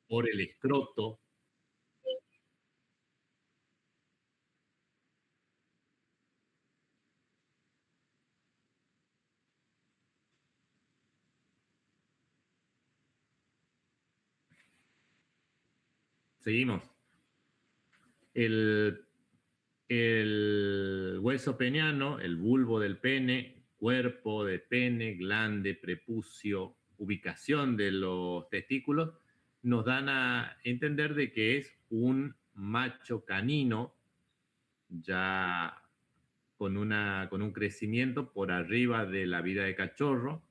por el escroto. Seguimos. El hueso peniano, el bulbo del pene, cuerpo de pene, glande, prepucio, ubicación de los testículos, nos dan a entender de que es un macho canino ya con un crecimiento por arriba de la vida de cachorro,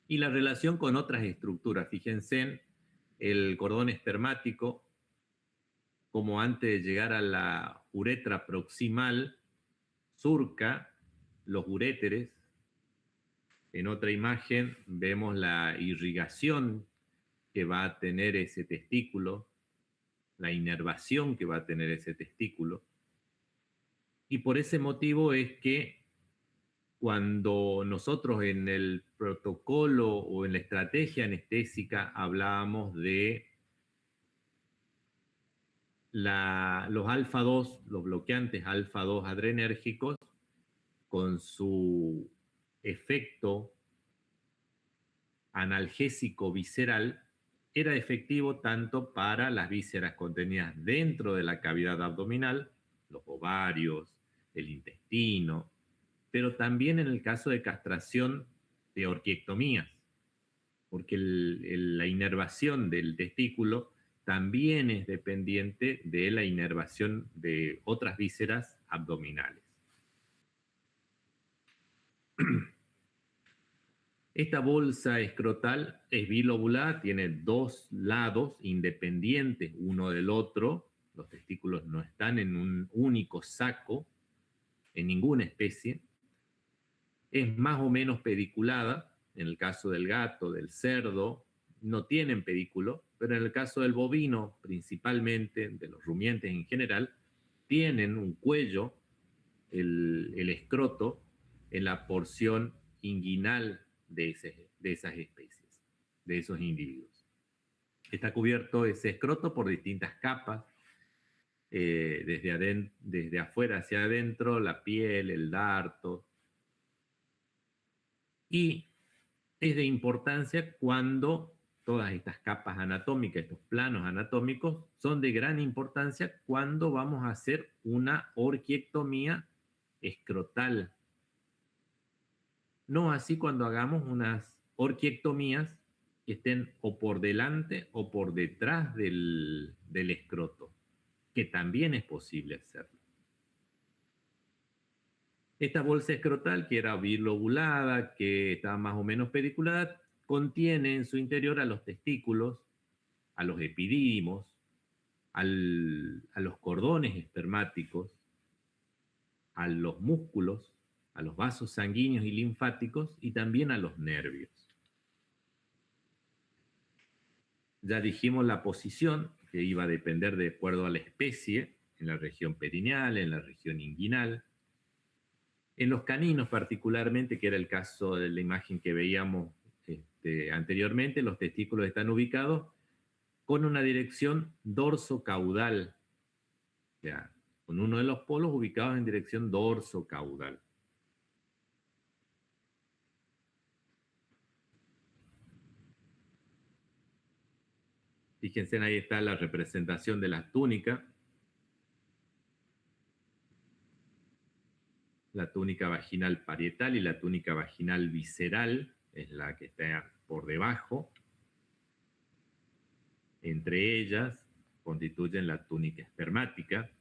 y la relación con otras estructuras. Fíjense en el cordón espermático, como antes de llegar a la uretra proximal, surca los uréteres. En otra imagen vemos la irrigación que va a tener ese testículo, la inervación que va a tener ese testículo. Y por ese motivo es que cuando nosotros en el protocolo o en la estrategia anestésica hablábamos de los alfa-2, los bloqueantes alfa-2 adrenérgicos, con su efecto analgésico visceral, era efectivo tanto para las vísceras contenidas dentro de la cavidad abdominal, los ovarios, el intestino, pero también en el caso de castración de orquiectomías, porque la inervación del testículo también es dependiente de la inervación de otras vísceras abdominales. Esta bolsa escrotal es bilobulada, tiene dos lados independientes uno del otro. Los testículos no están en un único saco, en ninguna especie. Es más o menos pediculada. En el caso del gato, del cerdo, no tienen pedículo, pero en el caso del bovino, principalmente, de los rumiantes en general, tienen un cuello, el escroto, en la porción inguinal de esas especies, de esos individuos. Está cubierto ese escroto por distintas capas, desde afuera hacia adentro, la piel, el darto. Y es de importancia cuando todas estas capas anatómicas, estos planos anatómicos, son de gran importancia cuando vamos a hacer una orquiectomía escrotal. No así cuando hagamos unas orquiectomías que estén o por delante o por detrás del escroto, que también es posible hacerlo. Esta bolsa escrotal, que era bilobulada, que estaba más o menos pediculada, contiene en su interior a los testículos, a los epidídimos, a los cordones espermáticos, a los músculos, a los vasos sanguíneos y linfáticos, y también a los nervios. Ya dijimos la posición, que iba a depender de acuerdo a la especie, en la región perineal, en la región inguinal. En los caninos particularmente, que era el caso de la imagen que veíamos anteriormente, los testículos están ubicados con una dirección dorso-caudal, o sea, con uno de los polos ubicados en dirección dorso-caudal. Fíjense, ahí está la representación de la túnica vaginal parietal y la túnica vaginal visceral, es la que está por debajo. Entre ellas constituyen la túnica espermática,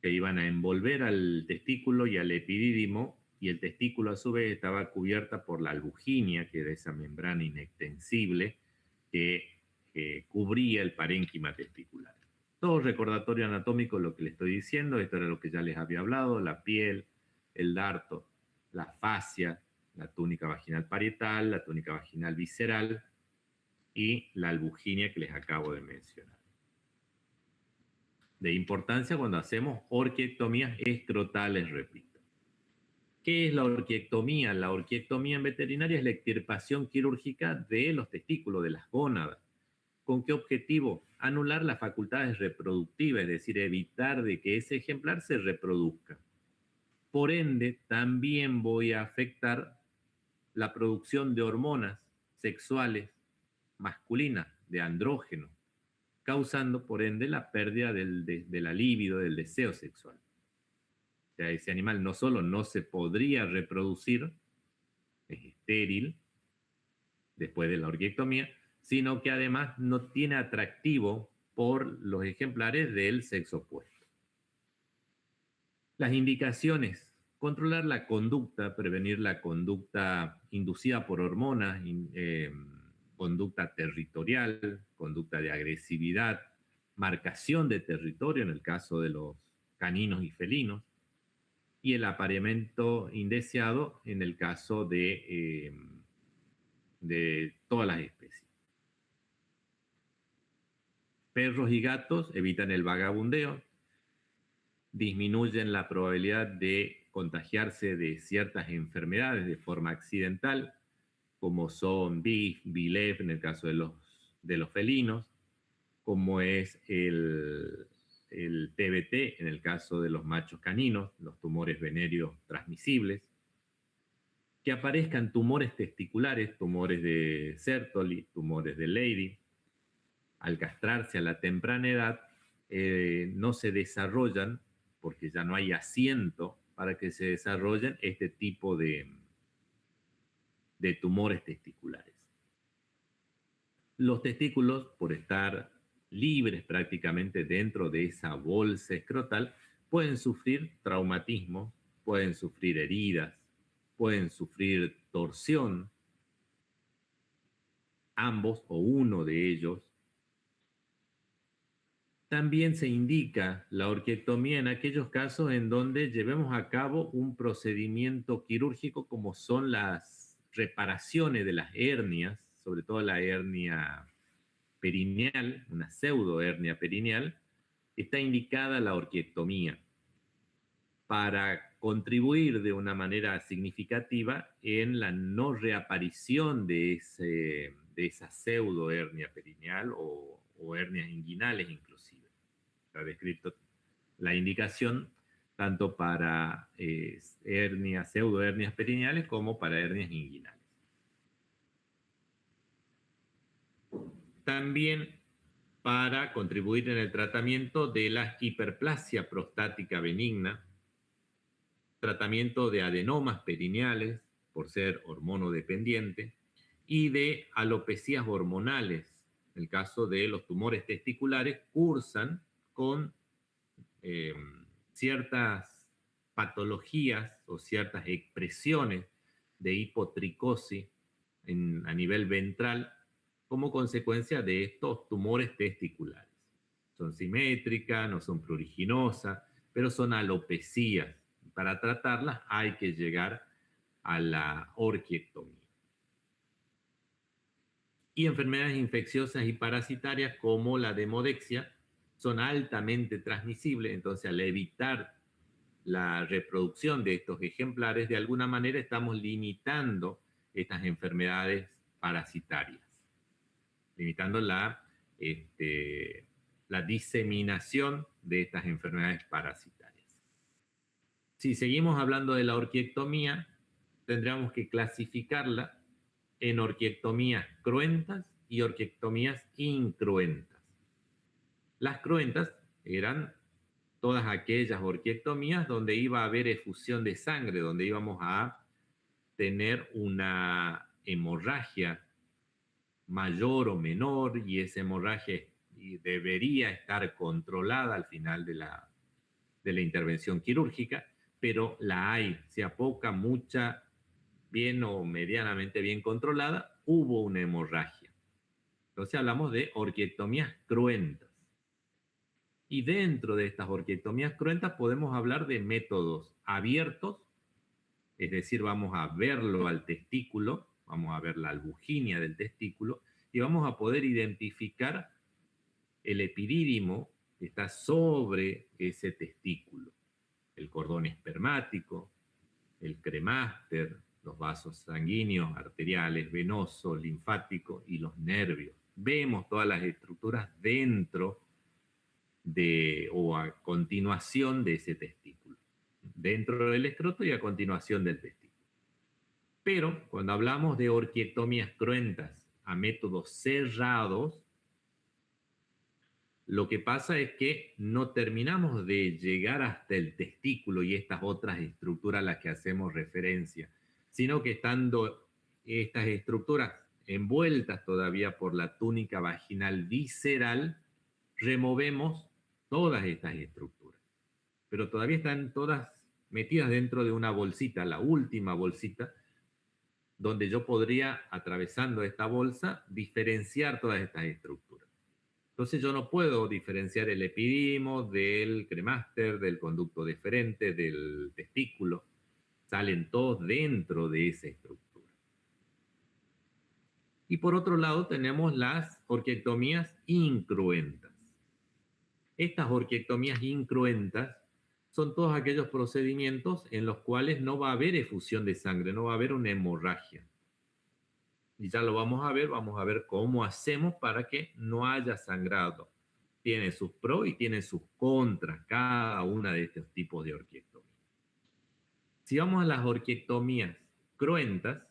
que iban a envolver al testículo y al epidídimo, y el testículo a su vez estaba cubierta por la albuginia, que era esa membrana inextensible que cubría el parénquima testicular. Todo recordatorio anatómico lo que les estoy diciendo, esto era lo que ya les había hablado, la piel, el darto, la fascia, la túnica vaginal parietal, la túnica vaginal visceral y la albuginia que les acabo de mencionar. De importancia cuando hacemos orquiectomías escrotales, repito. ¿Qué es la orquiectomía? La orquiectomía en veterinaria es la extirpación quirúrgica de los testículos, de las gónadas. ¿Con qué objetivo? Anular las facultades reproductivas, es decir, evitar de que ese ejemplar se reproduzca. Por ende, también voy a afectar la producción de hormonas sexuales masculinas, de andrógeno, causando por ende la pérdida de la libido, del deseo sexual. O sea, ese animal no solo no se podría reproducir, es estéril después de la orquiectomía, sino que además no tiene atractivo por los ejemplares del sexo opuesto. Las indicaciones: controlar la conducta, prevenir la conducta inducida por hormonas, conducta territorial, conducta de agresividad, marcación de territorio en el caso de los caninos y felinos, y el apareamiento indeseado en el caso de todas las especies. Perros y gatos evitan el vagabundeo, disminuyen la probabilidad de contagiarse de ciertas enfermedades de forma accidental, como son BIF, BILEF en el caso de los felinos, como es el TBT en el caso de los machos caninos, los tumores venéreos transmisibles, que aparezcan tumores testiculares, tumores de Sertoli, tumores de Leydig. Al castrarse a la temprana edad, no se desarrollan, porque ya no hay asiento para que se desarrollen este tipo de tumores testiculares. Los testículos, por estar libres prácticamente dentro de esa bolsa escrotal, pueden sufrir traumatismo, pueden sufrir heridas, pueden sufrir torsión, ambos o uno de ellos. También se indica la orquiectomía en aquellos casos en donde llevemos a cabo un procedimiento quirúrgico como son las reparaciones de las hernias, sobre todo la hernia perineal, una pseudohernia perineal. Está indicada la orquiectomía para contribuir de una manera significativa en la no reaparición de esa pseudohernia perineal o hernias inguinales inclusive. Está descrito la indicación tanto para pseudohernias perineales como para hernias inguinales. También para contribuir en el tratamiento de la hiperplasia prostática benigna, tratamiento de adenomas perineales, por ser hormonodependiente, y de alopecias hormonales. En el caso de los tumores testiculares, cursan con ciertas patologías o ciertas expresiones de hipotricosis a nivel ventral como consecuencia de estos tumores testiculares. Son simétricas, no son pruriginosas, pero son alopecias. Para tratarlas hay que llegar a la orquiectomía. Y enfermedades infecciosas y parasitarias como la demodexia son altamente transmisibles, entonces al evitar la reproducción de estos ejemplares, de alguna manera estamos limitando estas enfermedades parasitarias, limitando la diseminación de estas enfermedades parasitarias. Si seguimos hablando de la orquiectomía, tendríamos que clasificarla en orquiectomías cruentas y orquiectomías incruentas. Las cruentas eran todas aquellas orquiectomías donde iba a haber efusión de sangre, donde íbamos a tener una hemorragia mayor o menor, y esa hemorragia debería estar controlada al final de la intervención quirúrgica, pero la hay, sea poca, mucha, bien o medianamente bien controlada, hubo una hemorragia. Entonces hablamos de orquiectomías cruentas. Y dentro de estas orquiectomías cruentas podemos hablar de métodos abiertos, es decir, vamos a verlo al testículo, vamos a ver la albuginia del testículo y vamos a poder identificar el epidídimo que está sobre ese testículo, el cordón espermático, el cremáster, los vasos sanguíneos, arteriales, venosos, linfáticos y los nervios. Vemos todas las estructuras dentro de o a continuación de ese testículo, dentro del escroto y a continuación del testículo. Pero cuando hablamos de orquiectomías cruentas a métodos cerrados, lo que pasa es que no terminamos de llegar hasta el testículo y estas otras estructuras a las que hacemos referencia, sino que estando estas estructuras envueltas todavía por la túnica vaginal visceral, removemos todas estas estructuras. Pero todavía están todas metidas dentro de una bolsita, la última bolsita, donde yo podría, atravesando esta bolsa, diferenciar todas estas estructuras. Entonces yo no puedo diferenciar el epidimo del cremáster, del conducto deferente, del testículo. Salen todos dentro de esa estructura. Y por otro lado tenemos las orquiectomías incruentas. Estas orquiectomías incruentas son todos aquellos procedimientos en los cuales no va a haber efusión de sangre, no va a haber una hemorragia. Y ya lo vamos a ver cómo hacemos para que no haya sangrado. Tiene sus pros y tiene sus contras, cada una de estos tipos de orquiectomía. Si vamos a las orquiectomías cruentas,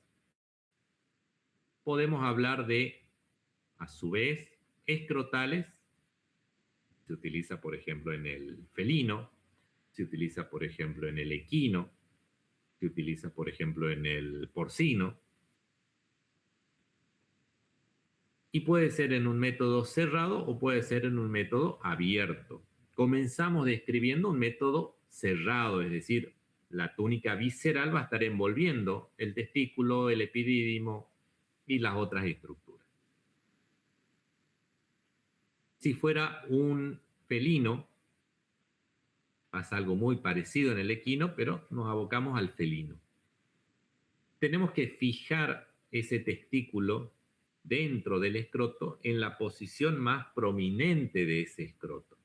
podemos hablar de, a su vez, escrotales. Se utiliza, por ejemplo, en el felino, se utiliza, por ejemplo, en el equino, se utiliza, por ejemplo, en el porcino, y puede ser en un método cerrado o puede ser en un método abierto. Comenzamos describiendo un método cerrado, es decir, la túnica visceral va a estar envolviendo el testículo, el epidídimo y las otras estructuras. Si fuera un felino, pasa algo muy parecido en el equino, pero nos abocamos al felino. Tenemos que fijar ese testículo dentro del escroto en la posición más prominente de ese escroto.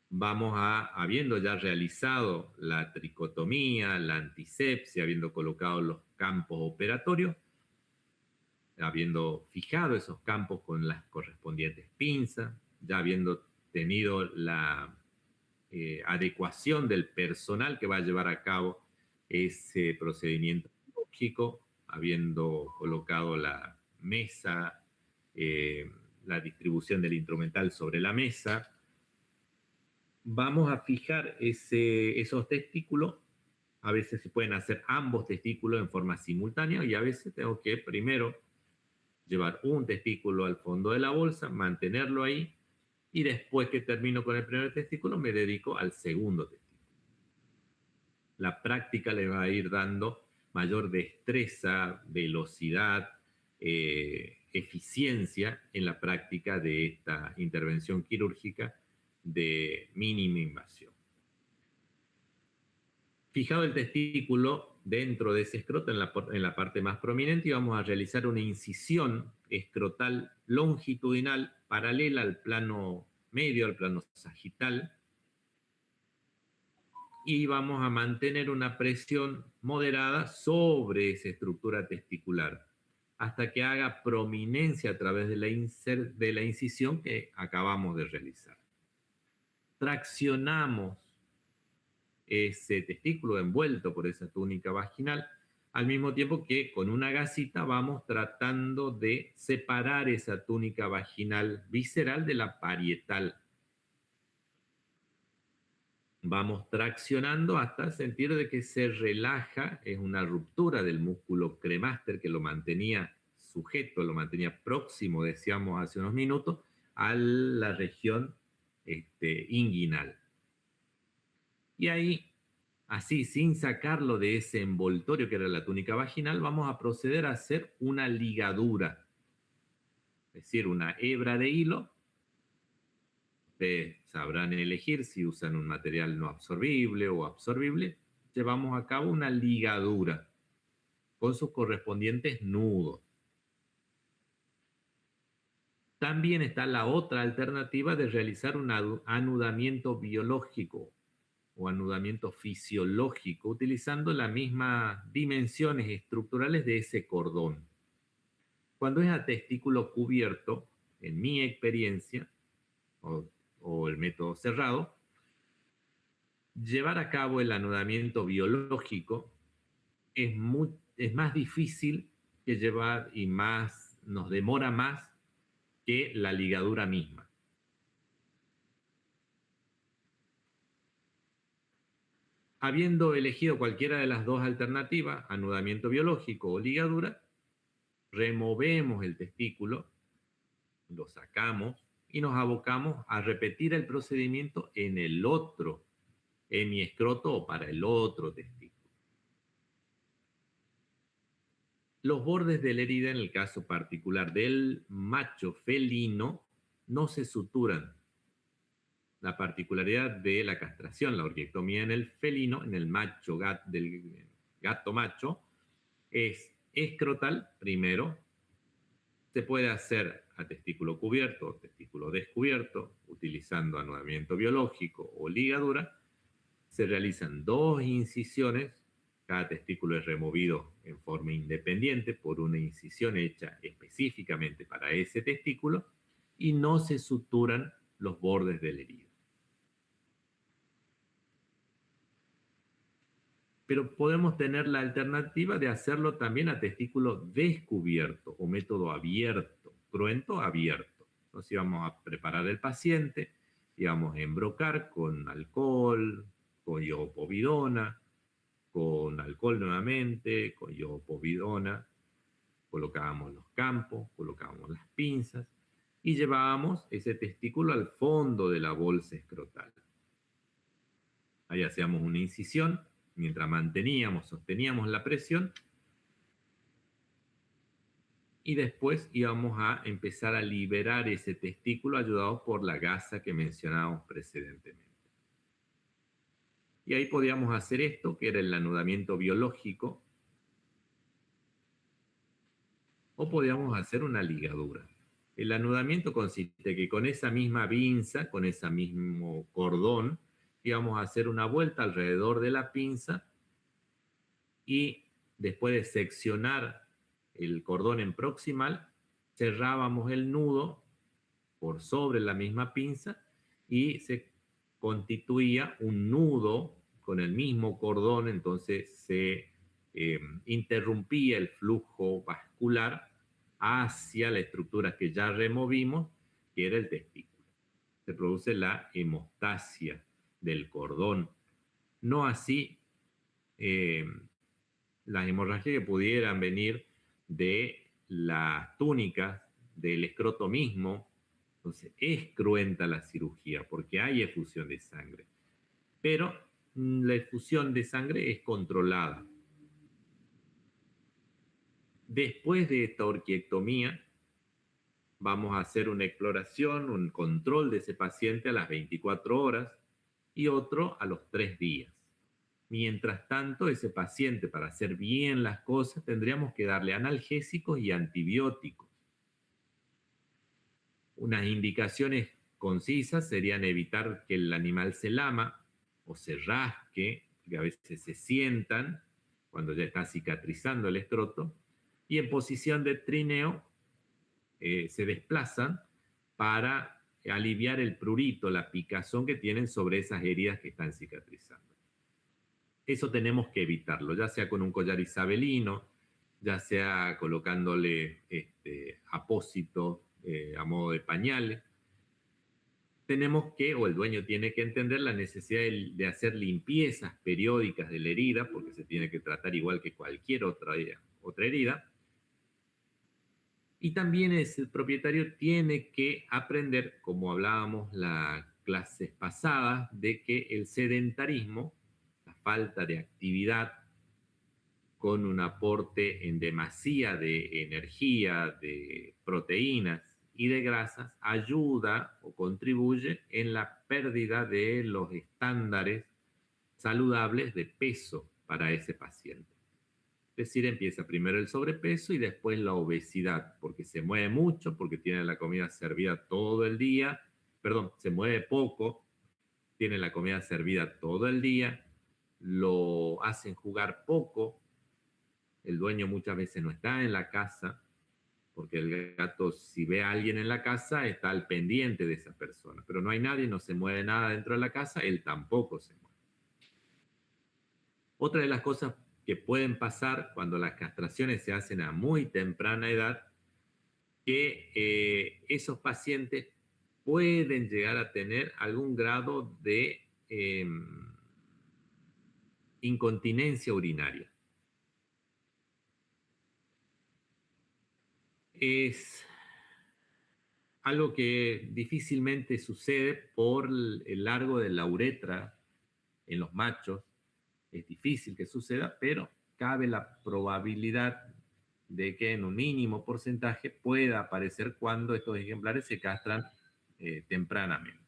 Vamos habiendo ya realizado la tricotomía, la antisepsia, habiendo colocado los campos operatorios, habiendo fijado esos campos con las correspondientes pinzas, ya habiendo tenido la adecuación del personal que va a llevar a cabo ese procedimiento quirúrgico, habiendo colocado la mesa, la distribución del instrumental sobre la mesa, vamos a fijar esos testículos. A veces se pueden hacer ambos testículos en forma simultánea y a veces tengo que primero llevar un testículo al fondo de la bolsa, mantenerlo ahí y después que termino con el primer testículo me dedico al segundo testículo. La práctica le va a ir dando mayor destreza, velocidad, eficiencia en la práctica de esta intervención quirúrgica de mínima invasión. Fijado el testículo dentro de ese escroto, en la parte más prominente, y vamos a realizar una incisión escrotal longitudinal paralela al plano medio, al plano sagital, y vamos a mantener una presión moderada sobre esa estructura testicular hasta que haga prominencia a través de la incisión que acabamos de realizar. Traccionamos ese testículo envuelto por esa túnica vaginal, al mismo tiempo que con una gasita vamos tratando de separar esa túnica vaginal visceral de la parietal. Vamos traccionando hasta sentir de que se relaja, es una ruptura del músculo cremáster que lo mantenía sujeto, lo mantenía próximo, decíamos hace unos minutos, a la región inguinal. Y ahí, así, sin sacarlo de ese envoltorio que era la túnica vaginal, vamos a proceder a hacer una ligadura, es decir, una hebra de hilo. Ustedes sabrán elegir si usan un material no absorbible o absorbible. Llevamos a cabo una ligadura con sus correspondientes nudos. También está la otra alternativa de realizar un anudamiento biológico o anudamiento fisiológico, utilizando las mismas dimensiones estructurales de ese cordón. Cuando es a testículo cubierto, en mi experiencia, o el método cerrado, llevar a cabo el anudamiento biológico es más difícil que llevar y nos demora más que la ligadura misma. Habiendo elegido cualquiera de las dos alternativas, anudamiento biológico o ligadura, removemos el testículo, lo sacamos y nos abocamos a repetir el procedimiento en el otro hemiescroto o para el otro testículo. Los bordes de la herida, en el caso particular del macho felino, no se suturan. La particularidad de la castración, la orquiectomía en el felino, en el macho, del gato macho, es escrotal primero. Se puede hacer a testículo cubierto o testículo descubierto, utilizando anudamiento biológico o ligadura. Se realizan 2 incisiones. Cada testículo es removido en forma independiente por una incisión hecha específicamente para ese testículo y no se suturan los bordes de la herida. Pero podemos tener la alternativa de hacerlo también a testículo descubierto o método abierto, cruento abierto. Entonces vamos a preparar el paciente y vamos a embrocar con alcohol, con iopovidona, con alcohol nuevamente, con iopovidona, colocábamos los campos, colocábamos las pinzas y llevábamos ese testículo al fondo de la bolsa escrotal. Ahí hacíamos una incisión, mientras sosteníamos la presión y después íbamos a empezar a liberar ese testículo ayudados por la gasa que mencionábamos precedentemente. Y ahí podíamos hacer esto, que era el anudamiento biológico, o podíamos hacer una ligadura. El anudamiento consiste que con esa misma pinza, con ese mismo cordón, íbamos a hacer una vuelta alrededor de la pinza y después de seccionar el cordón en proximal, cerrábamos el nudo por sobre la misma pinza y se constituía un nudo con el mismo cordón, entonces se interrumpía el flujo vascular hacia la estructura que ya removimos, que era el testículo. Se produce la hemostasia del cordón. No así las hemorragias que pudieran venir de las túnicas, del escroto mismo. Entonces es cruenta la cirugía porque hay efusión de sangre. Pero la efusión de sangre es controlada. Después de esta orquiectomía, vamos a hacer una exploración, un control de ese paciente a las 24 horas y otro a los 3 días. Mientras tanto, ese paciente, para hacer bien las cosas, tendríamos que darle analgésicos y antibióticos. Unas indicaciones concisas serían evitar que el animal se lama o se rasque, que a veces se sientan cuando ya está cicatrizando el escroto, y en posición de trineo se desplazan para aliviar el prurito, la picazón que tienen sobre esas heridas que están cicatrizando. Eso tenemos que evitarlo, ya sea con un collar isabelino, ya sea colocándole apósitos a modo de pañales. Tenemos que, o el dueño tiene que entender la necesidad de hacer limpiezas periódicas de la herida, porque se tiene que tratar igual que cualquier otra herida. Y también el propietario tiene que aprender, como hablábamos las clases pasadas, de que el sedentarismo, la falta de actividad con un aporte en demasía de energía, de proteínas y de grasas, ayuda o contribuye en la pérdida de los estándares saludables de peso para ese paciente. Es decir, empieza primero el sobrepeso y después la obesidad, porque se mueve mucho, porque tiene la comida servida todo el día, se mueve poco, tiene la comida servida todo el día, lo hacen jugar poco, el dueño muchas veces no está en la casa, porque el gato, si ve a alguien en la casa, está al pendiente de esa persona, pero no hay nadie, no se mueve nada dentro de la casa, él tampoco se mueve. Otra de las cosas que pueden pasar cuando las castraciones se hacen a muy temprana edad, que esos pacientes pueden llegar a tener algún grado de incontinencia urinaria. Es algo que difícilmente sucede por el largo de la uretra en los machos. Es difícil que suceda, pero cabe la probabilidad de que en un mínimo porcentaje pueda aparecer cuando estos ejemplares se castran tempranamente.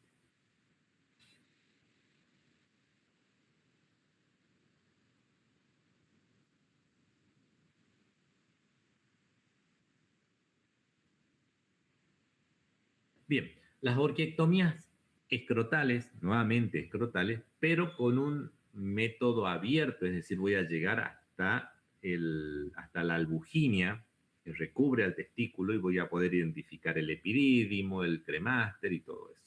Bien, las orquiectomías escrotales, nuevamente escrotales, pero con un método abierto, es decir, voy a llegar hasta la albuginia que recubre al testículo y voy a poder identificar el epidídimo, el cremaster y todo eso.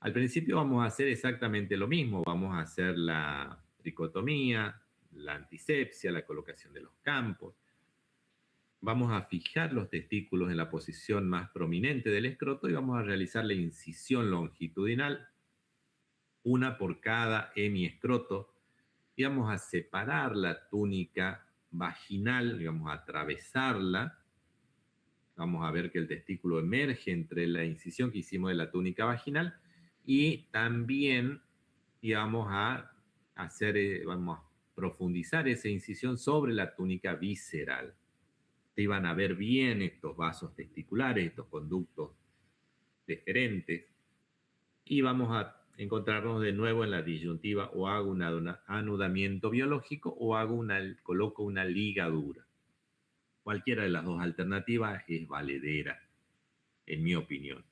Al principio vamos a hacer exactamente lo mismo, vamos a hacer la tricotomía, la antisepsia, la colocación de los campos. Vamos a fijar los testículos en la posición más prominente del escroto y vamos a realizar la incisión longitudinal, una por cada hemiescroto, y vamos a separar la túnica vaginal, y vamos a atravesarla. Vamos a ver que el testículo emerge entre la incisión que hicimos de la túnica vaginal y también vamos a vamos a profundizar esa incisión sobre la túnica visceral. Se iban a ver bien estos vasos testiculares, estos conductos deferentes, y vamos a encontrarnos de nuevo en la disyuntiva: o hago un anudamiento biológico o coloco una ligadura. Cualquiera de las dos alternativas es valedera, en mi opinión.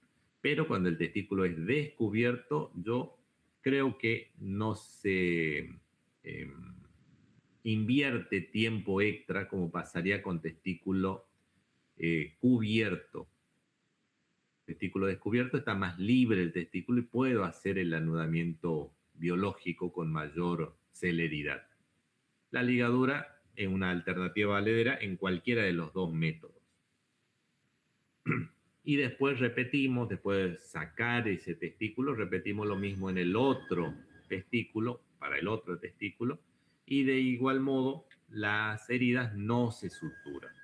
Pero cuando el testículo es descubierto, yo creo que no se invierte tiempo extra como pasaría con testículo cubierto. Testículo descubierto está más libre el testículo y puedo hacer el anudamiento biológico con mayor celeridad. La ligadura es una alternativa valedera en cualquiera de los dos métodos. Y después repetimos, después de sacar ese testículo, repetimos lo mismo en el otro testículo, para el otro testículo, y de igual modo las heridas no se suturan.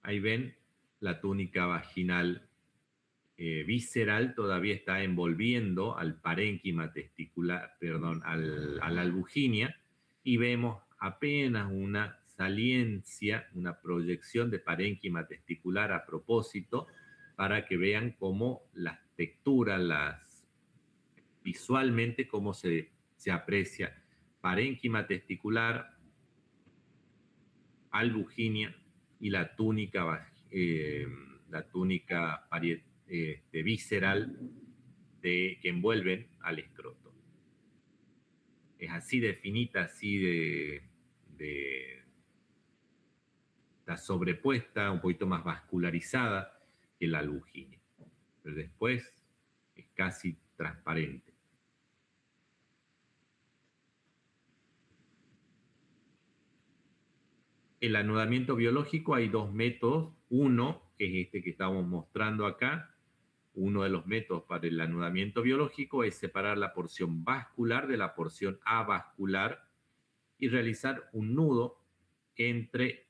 Ahí ven la túnica vaginal visceral todavía está envolviendo al parénquima testicular, perdón, a la albuginia, y vemos apenas una saliencia, una proyección de parénquima testicular a propósito, para que vean cómo las texturas, visualmente cómo se aprecia parénquima testicular, albuginia y la túnica visceral que envuelven al escroto. Es así de finita, así está sobrepuesta, un poquito más vascularizada que la albuginia. Pero después es casi transparente. El anudamiento biológico hay dos métodos. Uno, que es este que estamos mostrando acá. Uno de los métodos para el anudamiento biológico es separar la porción vascular de la porción avascular y realizar un nudo entre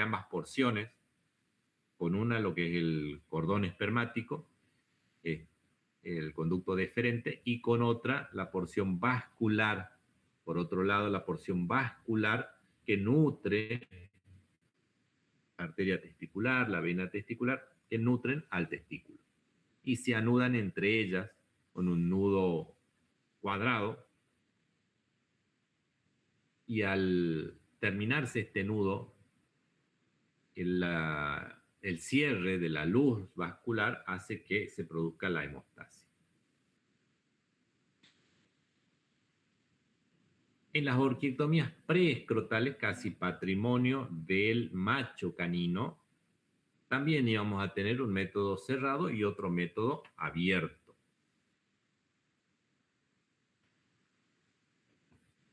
ambas porciones, con una lo que es el cordón espermático, el conducto deferente, y con otra la porción vascular. Por otro lado, la porción vascular que nutre la arteria testicular, la vena testicular, que nutren al testículo. Y se anudan entre ellas con un nudo cuadrado, y al terminarse este nudo, el el cierre de la luz vascular hace que se produzca la hemostasia. En las orquiectomías preescrotales, casi patrimonio del macho canino, también íbamos a tener un método cerrado y otro método abierto.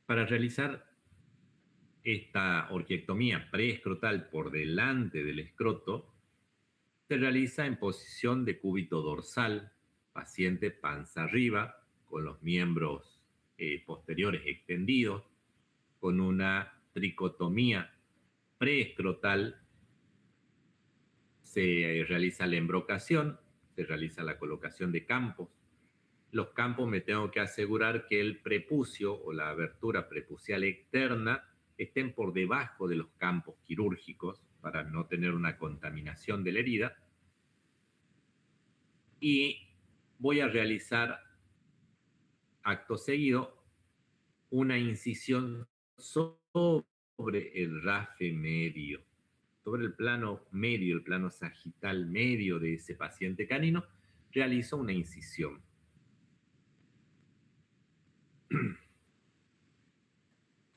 Para realizar esta orquiectomía preescrotal por delante del escroto, se realiza en posición de cúbito dorsal, paciente panza arriba, con los miembros posteriores extendidos, con una tricotomía preescrotal. Se realiza la embrocación, se realiza la colocación de campos. Los campos me tengo que asegurar que el prepucio o la abertura prepucial externa estén por debajo de los campos quirúrgicos para no tener una contaminación de la herida. Y voy a realizar acto seguido una incisión sobre el rafe medio, sobre el plano medio, el plano sagital medio de ese paciente canino, realizo una incisión.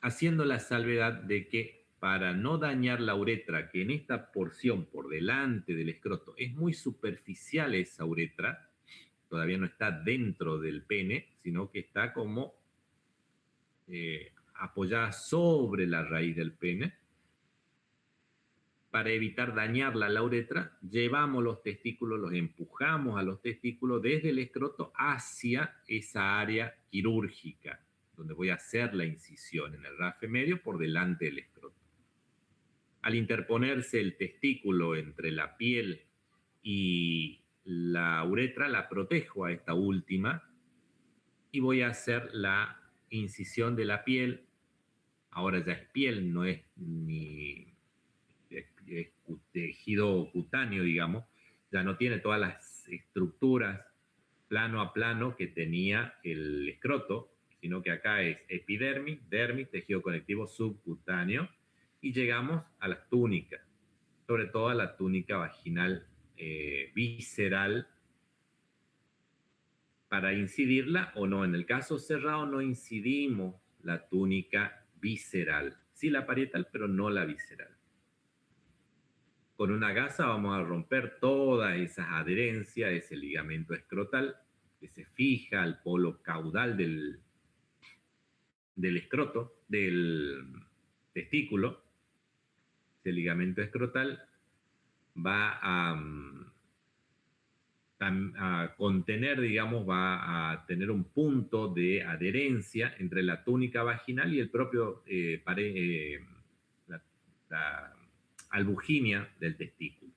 Haciendo la salvedad de que para no dañar la uretra, que en esta porción por delante del escroto es muy superficial esa uretra, todavía no está dentro del pene, sino que está como apoyada sobre la raíz del pene. Para evitar dañarla la uretra, llevamos los testículos, los empujamos a los testículos desde el escroto hacia esa área quirúrgica, donde voy a hacer la incisión en el rafe medio por delante del escroto. Al interponerse el testículo entre la piel y la uretra, la protejo a esta última y voy a hacer la incisión de la piel. Ahora ya es piel, no es ni tejido cutáneo, digamos. Ya no tiene todas las estructuras plano a plano que tenía el escroto, sino que acá es epidermis, dermis, tejido conectivo subcutáneo, y llegamos a las túnicas, sobre todo a la túnica vaginal visceral, para incidirla o no. En el caso cerrado no incidimos la túnica visceral, sí la parietal, pero no la visceral. Con una gasa vamos a romper todas esas adherencias, ese ligamento escrotal que se fija al polo caudal del escroto, del testículo. Ese ligamento escrotal va a contener, digamos, va a tener un punto de adherencia entre la túnica vaginal y el propio la albuginia del testículo.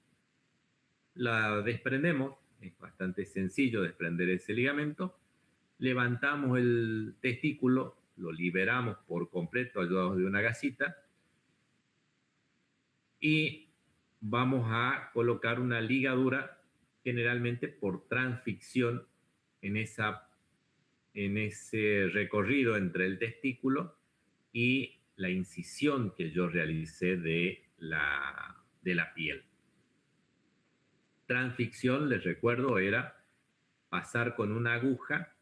La desprendemos, es bastante sencillo desprender ese ligamento, levantamos el testículo, lo liberamos por completo ayudados de una gasita y vamos a colocar una ligadura generalmente por transficción en ese recorrido entre el testículo y la incisión que yo realicé de la piel. Transficción, les recuerdo, era pasar con una aguja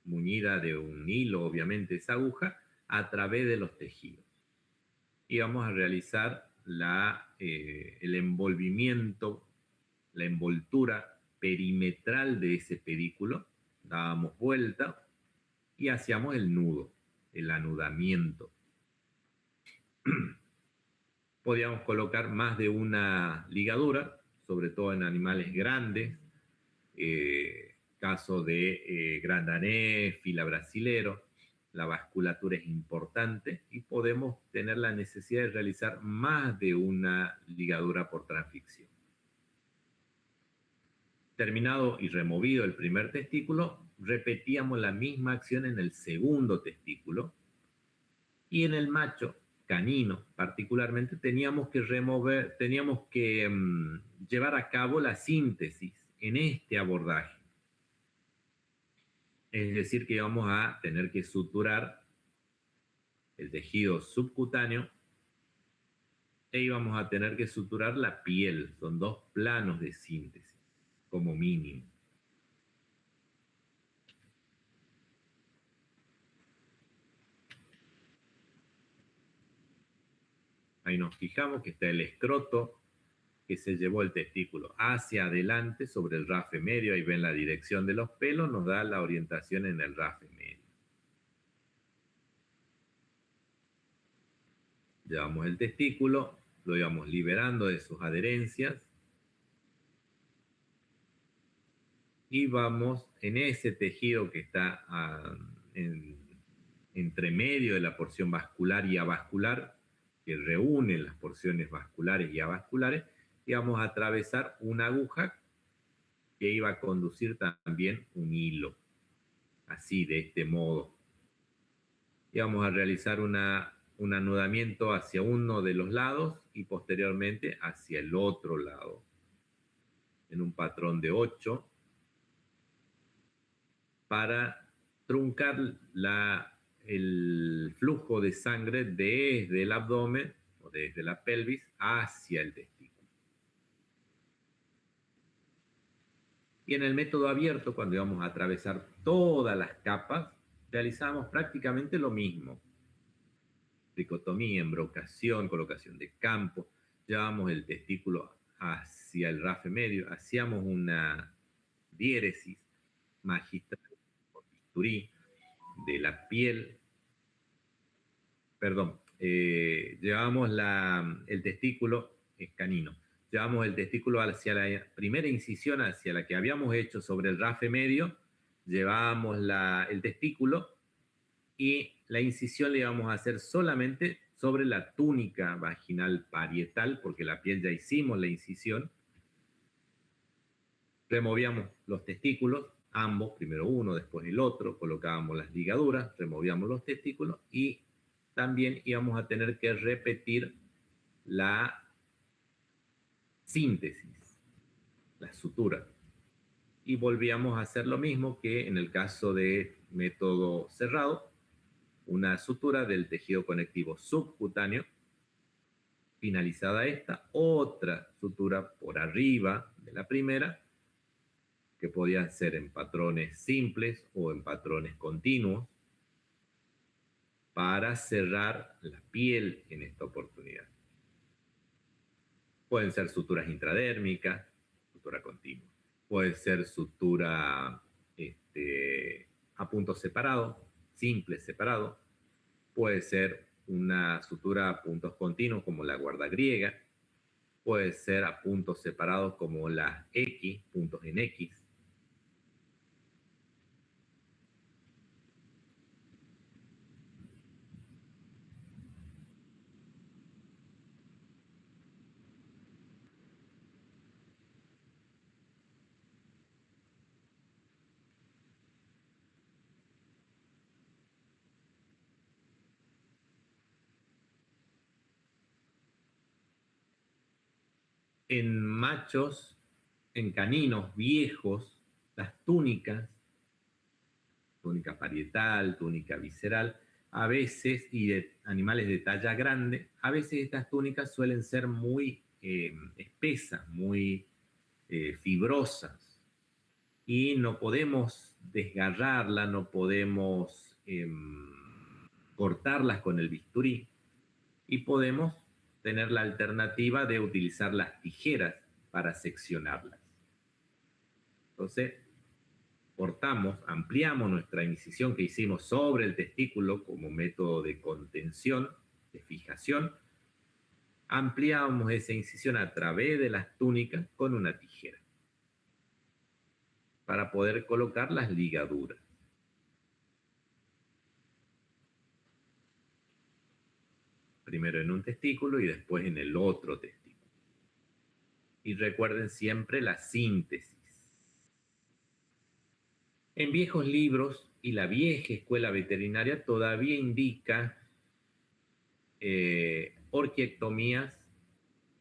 muñida de un hilo, obviamente esa aguja, a través de los tejidos. Y vamos a realizar el envolvimiento, la envoltura perimetral de ese pedículo. Dábamos vuelta y hacíamos el nudo, el anudamiento. Podíamos colocar más de una ligadura, sobre todo en animales grandes, caso de gran danés, fila brasilero. La vasculatura es importante y podemos tener la necesidad de realizar más de una ligadura por transficción. Terminado y removido el primer testículo, repetíamos la misma acción en el segundo testículo y en el macho canino particularmente teníamos que llevar a cabo la síntesis en este abordaje. Es decir, que vamos a tener que suturar el tejido subcutáneo e íbamos a tener que suturar la piel. Son dos planos de síntesis, como mínimo. Ahí nos fijamos que está el escroto que se llevó el testículo hacia adelante sobre el rafe medio. Ahí ven la dirección de los pelos, nos da la orientación en el rafe medio. Llevamos el testículo, lo íbamos liberando de sus adherencias y vamos en ese tejido que está entre medio de la porción vascular y avascular, que reúne las porciones vasculares y avasculares, y vamos a atravesar una aguja que iba a conducir también un hilo, así, de este modo. Y vamos a realizar un anudamiento hacia uno de los lados y posteriormente hacia el otro lado, en un patrón de 8, para truncar el flujo de sangre desde el abdomen o desde la pelvis hacia el testículo. Y en el método abierto, cuando íbamos a atravesar todas las capas, realizamos prácticamente lo mismo. Tricotomía, embrocación, colocación de campo, llevamos el testículo hacia el rafe medio, hacíamos una diéresis magistral con bisturí de la piel, perdón, llevamos el testículo canino, llevamos el testículo hacia la primera incisión, hacia la que habíamos hecho sobre el rafe medio, llevamos el testículo y la incisión le íbamos a hacer solamente sobre la túnica vaginal parietal, porque la piel ya hicimos la incisión. Removíamos los testículos, ambos, primero uno, después el otro, colocábamos las ligaduras, removíamos los testículos y también íbamos a tener que repetir la síntesis, la sutura. Y volvíamos a hacer lo mismo que en el caso de método cerrado, una sutura del tejido conectivo subcutáneo, finalizada esta, otra sutura por arriba de la primera, que podían ser en patrones simples o en patrones continuos, para cerrar la piel en esta oportunidad. Pueden ser suturas intradérmicas, sutura continua. Puede ser sutura a puntos separados, simple separado. Puede ser una sutura a puntos continuos como la guarda griega. Puede ser a puntos separados como las X, puntos en X. En machos, en caninos viejos, las túnicas, túnica parietal, túnica visceral, a veces, y de animales de talla grande, a veces estas túnicas suelen ser muy espesas, muy fibrosas, y no podemos desgarrarlas, no podemos cortarlas con el bisturí, y podemos tener la alternativa de utilizar las tijeras para seccionarlas. Entonces, cortamos, ampliamos nuestra incisión que hicimos sobre el testículo como método de contención, de fijación. Ampliamos esa incisión a través de las túnicas con una tijera para poder colocar las ligaduras. Primero en un testículo y después en el otro testículo. Y recuerden siempre la síntesis. En viejos libros y la vieja escuela veterinaria todavía indica orquiectomías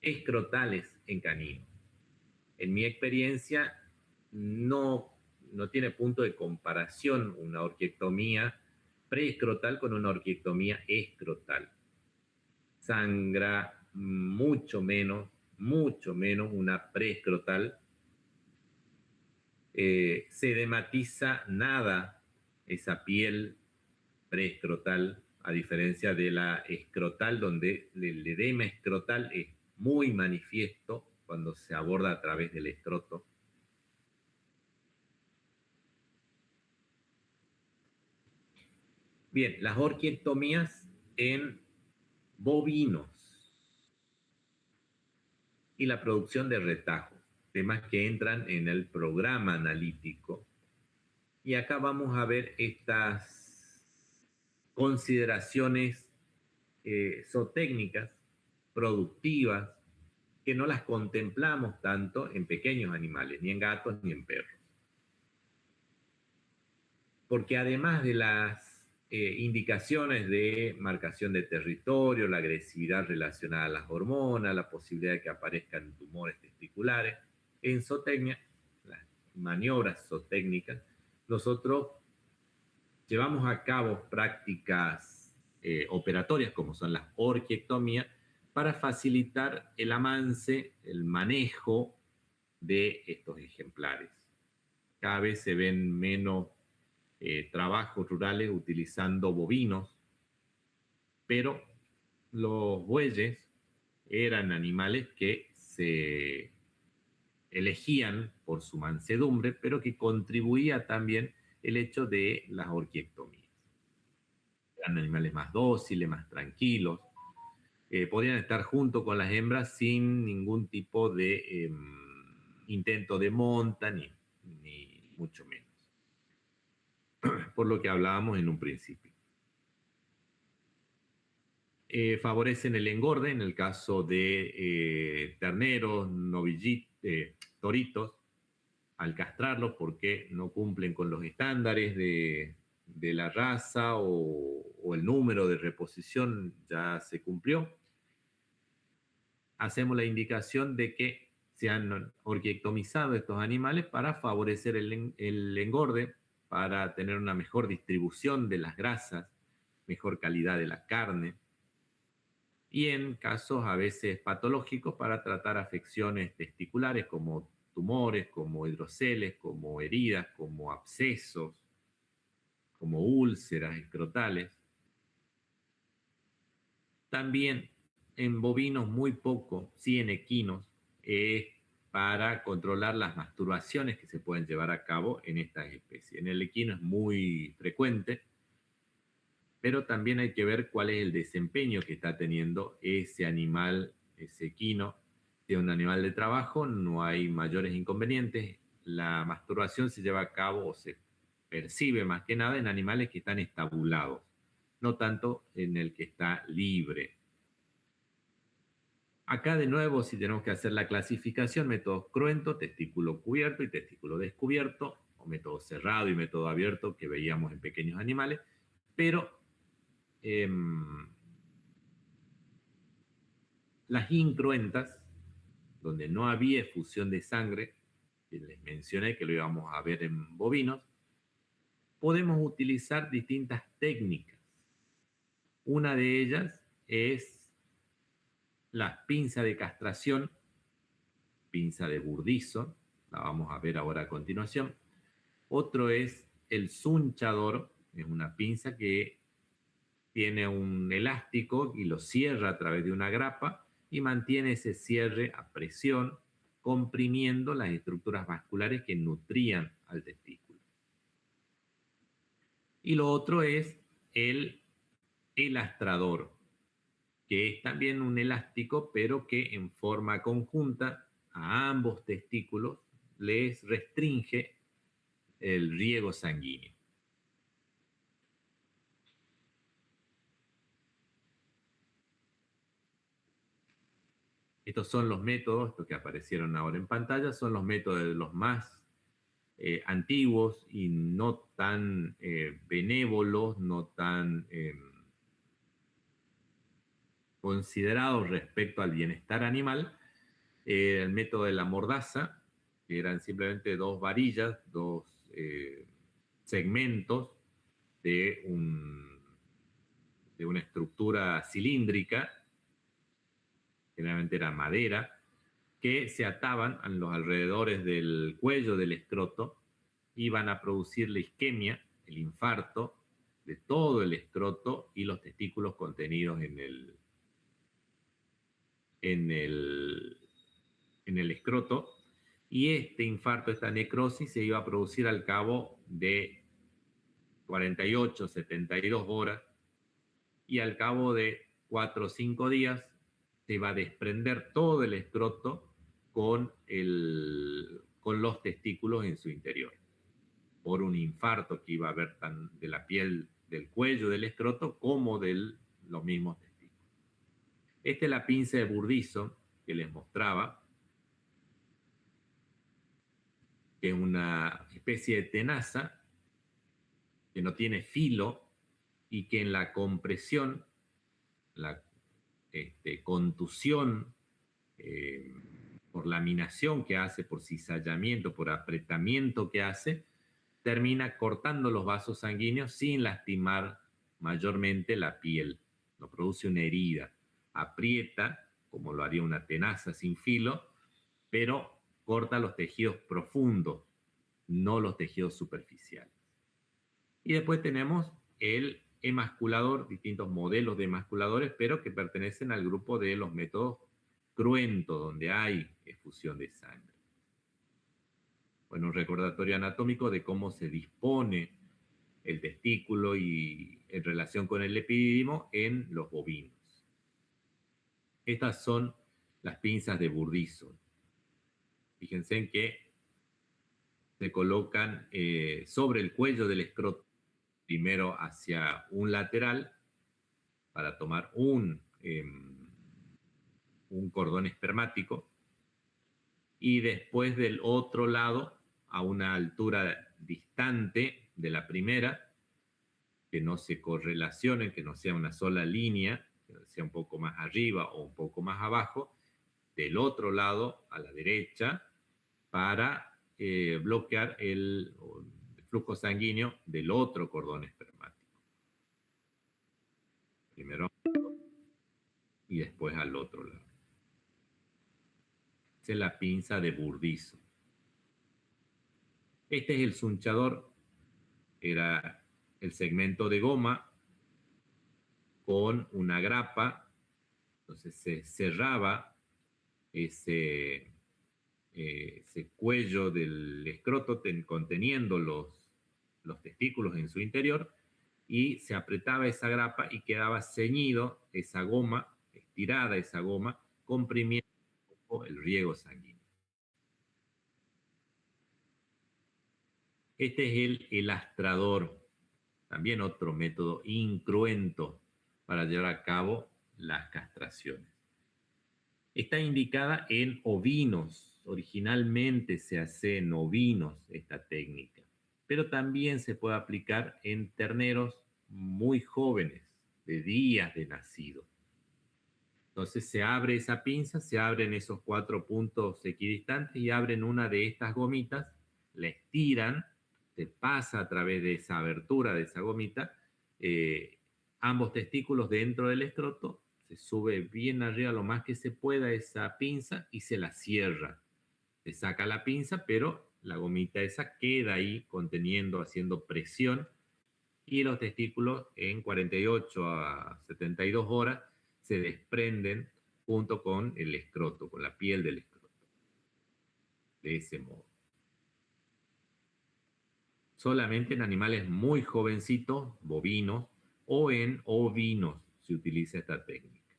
escrotales en caninos. En mi experiencia no tiene punto de comparación una orquiectomía preescrotal con una orquiectomía escrotal. Sangra mucho menos una preescrotal. Se edematiza nada esa piel preescrotal, a diferencia de la escrotal, donde el edema escrotal es muy manifiesto cuando se aborda a través del escroto. Bien, las orquiectomías en bovinos y la producción de retajos, temas que entran en el programa analítico. Y acá vamos a ver estas consideraciones zootécnicas, productivas, que no las contemplamos tanto en pequeños animales, ni en gatos ni en perros. Porque además de las indicaciones de marcación de territorio, la agresividad relacionada a las hormonas, la posibilidad de que aparezcan tumores testiculares, en zootecnia, las maniobras zootécnicas, nosotros llevamos a cabo prácticas operatorias como son las orquiectomías para facilitar el avance, el manejo de estos ejemplares. Cada vez se ven menos trabajos rurales utilizando bovinos, pero los bueyes eran animales que se elegían por su mansedumbre, pero que contribuía también el hecho de las orquiectomías. Eran animales más dóciles, más tranquilos, podían estar junto con las hembras sin ningún tipo de intento de monta, ni mucho menos. Por lo que hablábamos en un principio. Favorecen el engorde en el caso de terneros, toritos, al castrarlos porque no cumplen con los estándares de la raza o el número de reposición ya se cumplió. Hacemos la indicación de que se han orquiectomizado estos animales para favorecer el engorde, para tener una mejor distribución de las grasas, mejor calidad de la carne, y en casos a veces patológicos para tratar afecciones testiculares como tumores, como hidroceles, como heridas, como abscesos, como úlceras escrotales. También en bovinos muy poco, sí en equinos, para controlar las masturbaciones que se pueden llevar a cabo en estas especies. En el equino es muy frecuente, pero también hay que ver cuál es el desempeño que está teniendo ese animal, ese equino. Si es un animal de trabajo, no hay mayores inconvenientes. La masturbación se lleva a cabo o se percibe más que nada en animales que están estabulados, no tanto en el que está libre. Acá de nuevo, si tenemos que hacer la clasificación, método cruento, testículo cubierto y testículo descubierto, o método cerrado y método abierto que veíamos en pequeños animales, pero las incruentas, donde no había efusión de sangre, que les mencioné que lo íbamos a ver en bovinos, podemos utilizar distintas técnicas. Una de ellas es la pinza de castración, pinza de Burdizo, la vamos a ver ahora a continuación. Otro es el sunchador, es una pinza que tiene un elástico y lo cierra a través de una grapa y mantiene ese cierre a presión, comprimiendo las estructuras vasculares que nutrían al testículo. Y lo otro es el elastrador, que es también un elástico, pero que en forma conjunta a ambos testículos les restringe el riego sanguíneo. Estos son los métodos, estos que aparecieron ahora en pantalla, son los métodos de los más antiguos y no tan benévolos, no tan considerados respecto al bienestar animal. El método de la mordaza, que eran simplemente dos varillas, dos segmentos de una estructura cilíndrica generalmente era madera, que se ataban a los alrededores del cuello del escroto, iban a producir la isquemia, el infarto de todo el escroto y los testículos contenidos en el, en el escroto. Y este infarto, esta necrosis, se iba a producir al cabo de 48, 72 horas, y al cabo de 4 o 5 días se iba a desprender todo el escroto con los testículos en su interior, por un infarto que iba a haber de la piel del cuello del escroto como de los mismos testículos. Esta es la pinza de Burdisson que les mostraba, que es una especie de tenaza que no tiene filo y que en la compresión, la contusión, por laminación que hace, por cizallamiento, por apretamiento que hace, termina cortando los vasos sanguíneos sin lastimar mayormente la piel. No produce una herida. Aprieta, como lo haría una tenaza sin filo, pero corta los tejidos profundos, no los tejidos superficiales. Y después tenemos el emasculador, distintos modelos de emasculadores, pero que pertenecen al grupo de los métodos cruentos, donde hay efusión de sangre. Bueno, un recordatorio anatómico de cómo se dispone el testículo y en relación con el epidídimo en los bovinos. Estas son las pinzas de Burdisson. Fíjense en que se colocan sobre el cuello del escroto, primero hacia un lateral para tomar un cordón espermático, y después del otro lado a una altura distante de la primera, que no se correlacionen, que no sea una sola línea, que sea un poco más arriba o un poco más abajo, del otro lado a la derecha, para bloquear el flujo sanguíneo del otro cordón espermático. Primero y después al otro lado. Esa es la pinza de Burdisson. Este es el sunchador, era el segmento de goma con una grapa, entonces se cerraba ese cuello del escroto conteniendo los testículos en su interior, y se apretaba esa grapa y quedaba ceñido esa goma, estirada esa goma, comprimiendo un poco el riego sanguíneo. Este es el elastrador, también otro método incruento para llevar a cabo las castraciones. Está indicada en ovinos. Originalmente se hace en ovinos esta técnica, pero también se puede aplicar en terneros muy jóvenes, de días de nacido. Entonces se abre esa pinza, se abren esos 4 puntos equidistantes y abren una de estas gomitas, la estiran, se pasa a través de esa abertura de esa gomita, ambos testículos dentro del escroto, se sube bien arriba lo más que se pueda esa pinza y se la cierra. Se saca la pinza, pero la gomita esa queda ahí conteniendo, haciendo presión, y los testículos en 48 a 72 horas se desprenden junto con el escroto, con la piel del escroto. De ese modo. Solamente en animales muy jovencitos, bovinos, o en ovinos se utiliza esta técnica.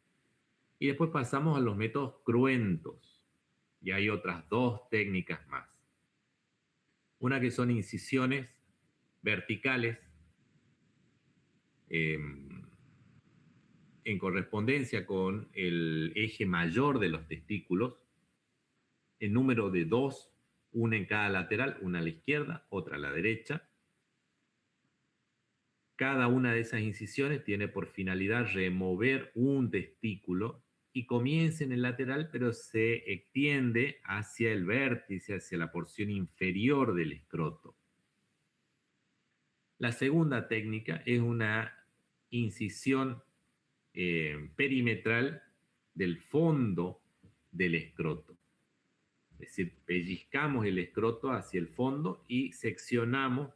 Y después pasamos a los métodos cruentos. Y hay otras 2 técnicas más. Una que son incisiones verticales en correspondencia con el eje mayor de los testículos, en número de 2, una en cada lateral, una a la izquierda, otra a la derecha. Cada una de esas incisiones tiene por finalidad remover un testículo y comienza en el lateral, pero se extiende hacia el vértice, hacia la porción inferior del escroto. La segunda técnica es una incisión perimetral del fondo del escroto. Es decir, pellizcamos el escroto hacia el fondo y seccionamos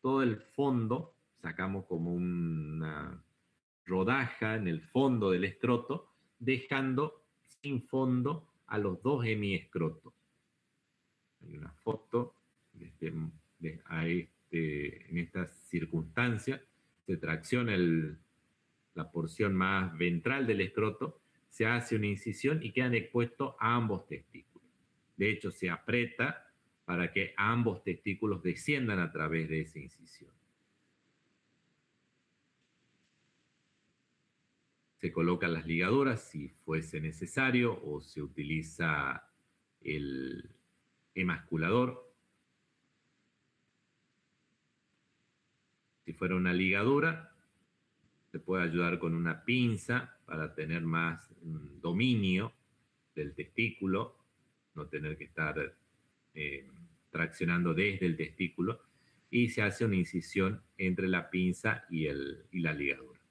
todo el fondo, sacamos como una rodaja en el fondo del escroto, dejando sin fondo a los dos hemiescrotos. Hay una foto en esta circunstancia, se tracciona la porción más ventral del escroto, se hace una incisión y quedan expuestos a ambos testículos. De hecho, se aprieta para que ambos testículos desciendan a través de esa incisión. Se colocan las ligaduras si fuese necesario o se utiliza el emasculador. Si fuera una ligadura, se puede ayudar con una pinza para tener más dominio del testículo, no tener que estar traccionando desde el testículo, y se hace una incisión entre la pinza y la ligadura.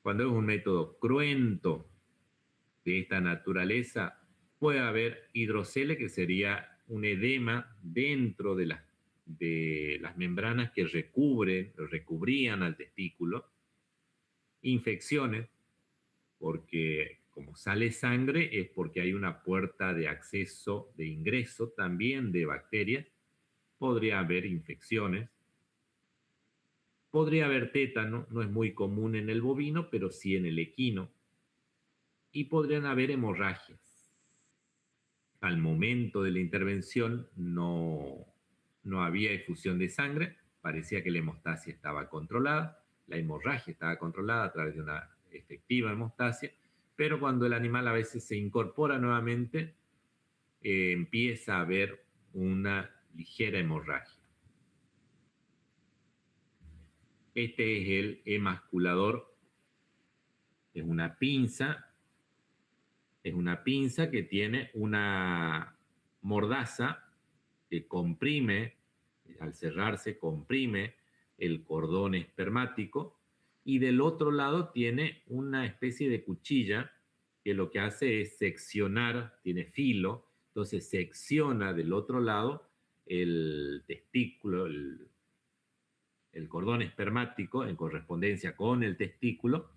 Cuando es un método cruento de esta naturaleza, puede haber hidrocele, que sería un edema dentro de las membranas que recubrían al testículo, infecciones, porque como sale sangre es porque hay una puerta de acceso, de ingreso también de bacterias, podría haber infecciones, podría haber tétano, no es muy común en el bovino, pero sí en el equino, y podrían haber hemorragias. Al momento de la intervención no había efusión de sangre, parecía que la hemostasia estaba controlada, la hemorragia estaba controlada a través de una efectiva hemostasia, pero cuando el animal a veces se incorpora nuevamente, empieza a haber una ligera hemorragia. Este es el emasculador, es una pinza que tiene una mordaza que comprime, al cerrarse comprime el cordón espermático, y del otro lado tiene una especie de cuchilla que lo que hace es seccionar, tiene filo, entonces secciona del otro lado el testículo, el cordón espermático en correspondencia con el testículo,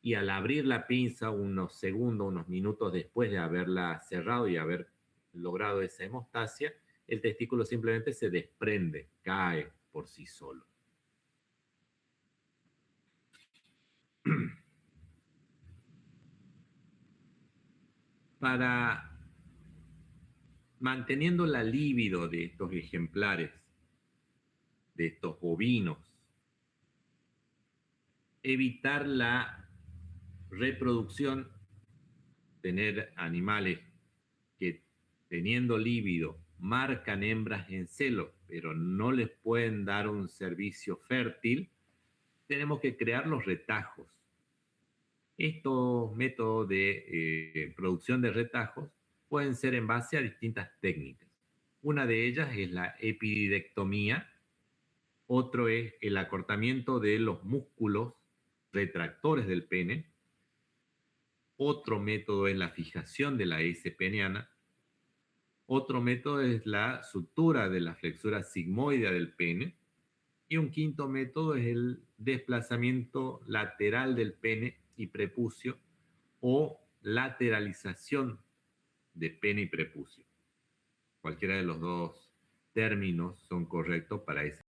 y al abrir la pinza unos segundos, unos minutos después de haberla cerrado y haber logrado esa hemostasia, el testículo simplemente se desprende, cae por sí solo. Para manteniendo la libido de estos ejemplares, de estos bovinos, evitar la reproducción, tener animales que teniendo libido marcan hembras en celo, pero no les pueden dar un servicio fértil, tenemos que crear los retajos. Estos métodos de producción de retajos pueden ser en base a distintas técnicas. Una de ellas es la epididectomía, otro es el acortamiento de los músculos retractores del pene, otro método es la fijación de la hélice peniana, otro método es la sutura de la flexura sigmoidea del pene, y un quinto método es el desplazamiento lateral del pene y prepucio o lateralización de pene y prepucio. Cualquiera de los dos términos son correctos para ese